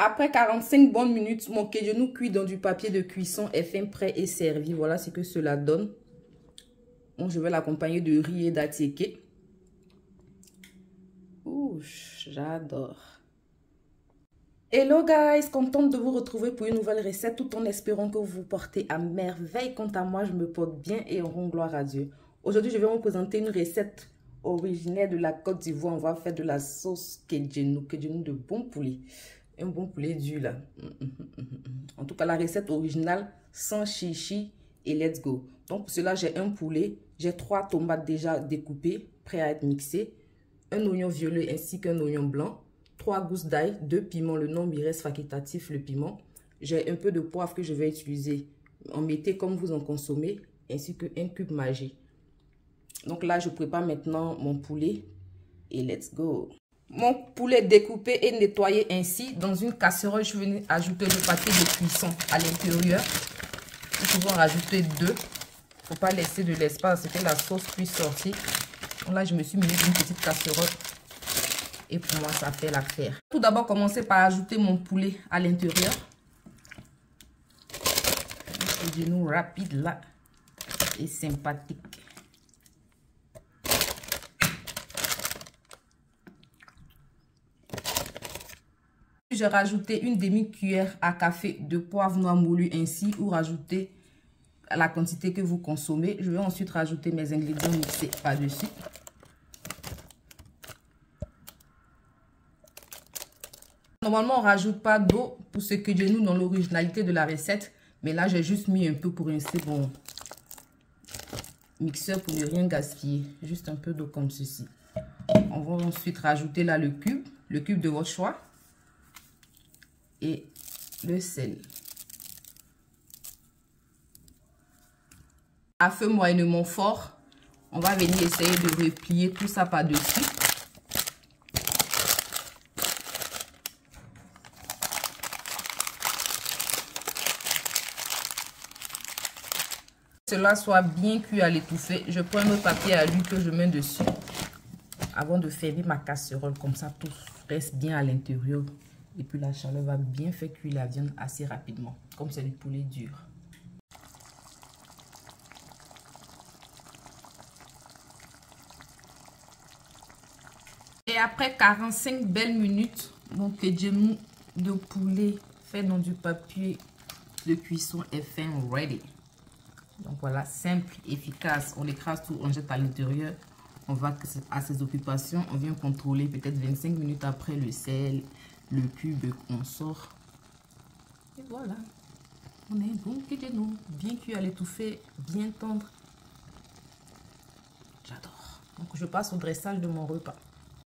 Après 45 bonnes minutes, mon quejenu cuit dans du papier de cuisson est fin, prêt et servi. Voilà ce que cela donne. Bon, je vais l'accompagner de riz et d'attiéké. Ouh, j'adore. Hello guys, contente de vous retrouver pour une nouvelle recette tout en espérant que vous vous portez à merveille. Quant à moi, je me porte bien et en rond gloire à Dieu. Aujourd'hui, je vais vous présenter une recette originaire de la Côte d'Ivoire. On va faire de la sauce kejenu de bon poulet. Un bon poulet dur là. En tout cas, la recette originale sans chichi et let's go. Donc pour cela, j'ai un poulet, j'ai 3 tomates déjà découpées, prêtes à être mixées, un oignon violet ainsi qu'un oignon blanc, 3 gousses d'ail, 2 piments, le nombre il reste facultatif le piment. J'ai un peu de poivre que je vais utiliser. En mettez comme vous en consommez, ainsi qu'un cube Maggi. Donc là, je prépare maintenant mon poulet et let's go. Mon poulet découpé et nettoyé ainsi. Dans une casserole, je vais ajouter le papier de cuisson à l'intérieur. Nous pouvons en rajouter 2. Il ne faut pas laisser de l'espace, c'est que la sauce puisse sortir. Donc là, je me suis mis une petite casserole. Et pour moi, ça fait l'affaire. Tout d'abord, commencer par ajouter mon poulet à l'intérieur. Un genou rapide là. Et sympathique. J'ai rajouté une demi-cuillère à café de poivre noir moulu ainsi ou rajouter la quantité que vous consommez. Je vais ensuite rajouter mes ingrédients mixés par-dessus. Normalement, on ne rajoute pas d'eau pour ce que j'ai nous dans l'originalité de la recette. Mais là, j'ai juste mis un peu pour rincer mon mixeur pour ne rien gaspiller. Juste un peu d'eau comme ceci. On va ensuite rajouter là le cube de votre choix. Et le sel. À feu moyennement fort, on va venir essayer de replier tout ça par-dessus. Cela soit bien cuit à l'étouffer, je prends un autre papier à l'huile que je mets dessus avant de fermer ma casserole. Comme ça, tout reste bien à l'intérieur. Et puis la chaleur va bien faire cuire la viande assez rapidement, comme c'est du poulet dur. Et après 45 belles minutes, mon kejenu de poulet fait dans du papier de cuisson est fin ready. Donc voilà, simple, efficace. On écrase tout, on jette à l'intérieur. On va à ses occupations. On vient contrôler peut-être 25 minutes après le sel, le cube, on sort. Et voilà. On a un bon kejenu, bien cuit à l'étouffer, bien tendre. J'adore. Donc je passe au dressage de mon repas.